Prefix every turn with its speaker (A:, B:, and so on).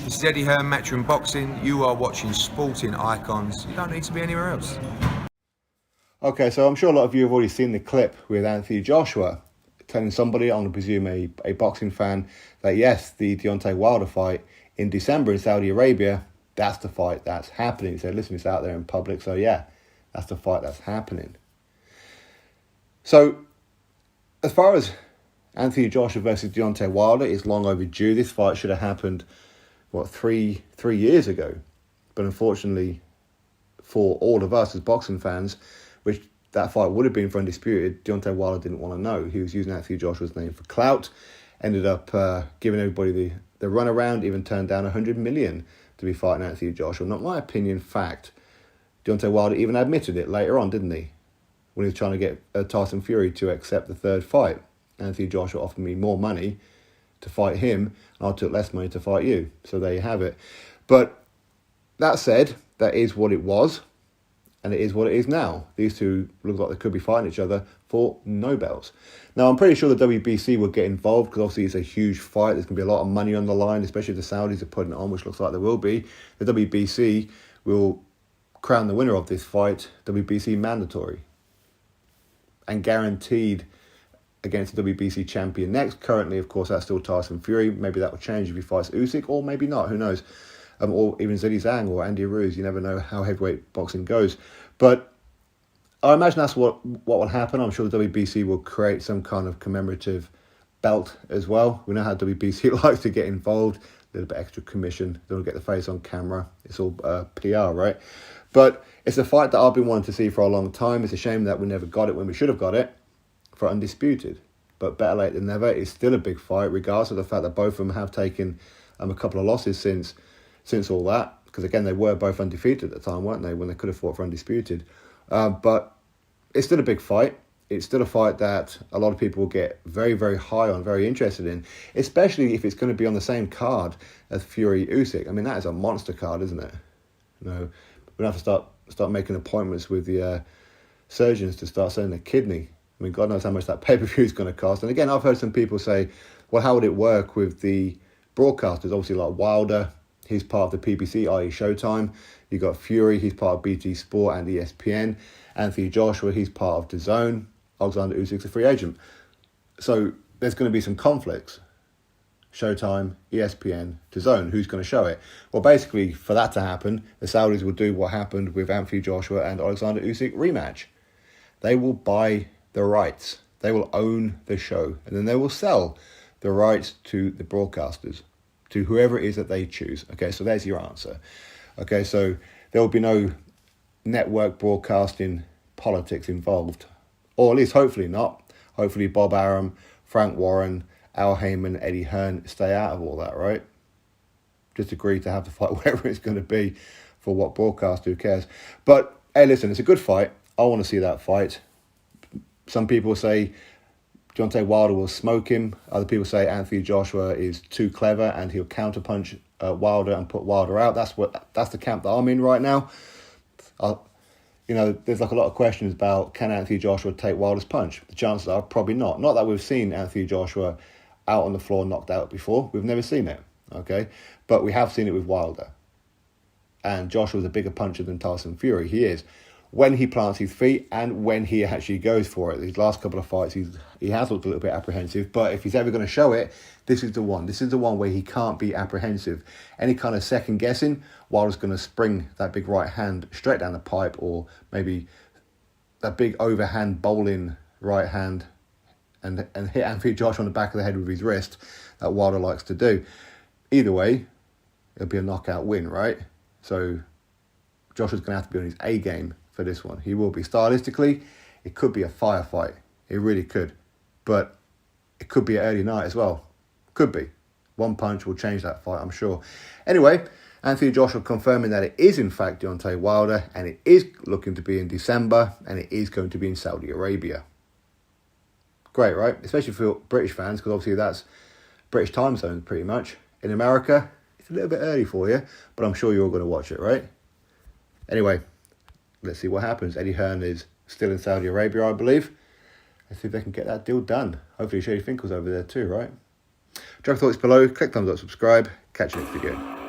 A: This is Eddie Hearn, Matchroom Boxing. You are watching Sporting Icons. You don't need to be anywhere else.
B: Okay, so I'm sure a lot of you have already seen the clip with Anthony Joshua telling somebody, I'm going to presume a boxing fan, that yes, the Deontay Wilder fight in December in Saudi Arabia, that's the fight that's happening. He said, listen, it's out there in public, so yeah, that's the fight that's happening. So, as far as Anthony Joshua versus Deontay Wilder, it's long overdue. This fight should have happened, three years ago. But unfortunately, for all of us as boxing fans, which that fight would have been for undisputed, Deontay Wilder didn't want to know. He was using Anthony Joshua's name for clout, ended up giving everybody the runaround, even turned down $100 million to be fighting Anthony Joshua. Not my opinion, fact. Deontay Wilder even admitted it later on, didn't he? When he was trying to get Tyson Fury to accept the third fight. Anthony Joshua offered me more money to fight him, and I took less money to fight you. So there you have it. But that said, that is what it was, and it is what it is now. These two look like they could be fighting each other for no belts. Now, I'm pretty sure the WBC will get involved, because obviously it's a huge fight. There's going to be a lot of money on the line, especially if the Saudis are putting it on, which looks like there will be. The WBC will crown the winner of this fight WBC mandatory and guaranteed against the WBC champion next. Currently, of course, that's still Tyson Fury. Maybe that will change if he fights Usyk, or maybe not. Who knows? Or even Zhilei Zhang or Andy Ruiz. You never know how heavyweight boxing goes. But I imagine that's what will happen. I'm sure the WBC will create some kind of commemorative belt as well. We know how WBC likes to get involved. A little bit extra commission. They don't get the face on camera. It's all PR, right? But it's a fight that I've been wanting to see for a long time. It's a shame that we never got it when we should have got it for undisputed. But better late than never. It's still a big fight, regardless of the fact that both of them have taken a couple of losses since all that. Because again, they were both undefeated at the time, weren't they, when they could have fought for undisputed. But it's still a big fight. It's still a fight that a lot of people will get very, very high on, very interested in, especially if it's going to be on the same card as Fury Usyk. I mean, that is a monster card, isn't it? You know, we're going to have to start making appointments with the surgeons to start selling the kidney. I mean, God knows how much that pay-per-view is going to cost. And again, I've heard some people say, well, how would it work with the broadcasters? Obviously, like Wilder, he's part of the PBC, i.e. Showtime. You got Fury, he's part of BT Sport and ESPN. Anthony Joshua, he's part of DAZN. Alexander Usyk's a free agent. So there's going to be some conflicts. Showtime, ESPN, DAZN, who's going to show it? Well, basically, for that to happen, the Saudis will do what happened with Anthony Joshua and Alexander Usyk rematch. They will buy the rights. They will own the show. And then they will sell the rights to the broadcasters, to whoever it is that they choose. Okay, so there's your answer. Okay, so there will be no network broadcasting politics involved. Or at least hopefully not. Hopefully Bob Arum, Frank Warren, Al Heyman, Eddie Hearn stay out of all that, right? Just agree to have the fight wherever it's going to be for what broadcast, who cares? But, hey, listen, it's a good fight. I want to see that fight. Some people say Deontay Wilder will smoke him. Other people say Anthony Joshua is too clever and he'll counterpunch Wilder and put Wilder out. That's the camp that I'm in right now. There's like a lot of questions about, can Anthony Joshua take Wilder's punch? The chances are probably not. Not that we've seen Anthony Joshua out on the floor knocked out before. We've never seen it, okay? But we have seen it with Wilder. And Joshua's a bigger puncher than Tyson Fury. He is. When he plants his feet and when he actually goes for it. These last couple of fights, he has looked a little bit apprehensive. But if he's ever going to show it, this is the one. This is the one where he can't be apprehensive. Any kind of second guessing, Wilder's going to spring that big right hand straight down the pipe, or maybe that big overhand bowling right hand and hit Anthony Joshua on the back of the head with his wrist that Wilder likes to do. Either way, it'll be a knockout win, right? So Joshua's going to have to be on his A game for this one. He will be. Stylistically, it could be a firefight. It really could. But it could be an early night as well. Could be. One punch will change that fight, I'm sure. Anyway, Anthony Joshua confirming that it is in fact Deontay Wilder, and it is looking to be in December, and it is going to be in Saudi Arabia. Great, right? Especially for British fans, because obviously that's British time zone pretty much. In America, it's a little bit early for you, but I'm sure you're all going to watch it, right? Anyway, let's see what happens. Eddie Hearn is still in Saudi Arabia, I believe. Let's see if they can get that deal done. Hopefully Shady Finkel's over there too, right? Drop your thoughts below, click thumbs up, subscribe. Catch you next video.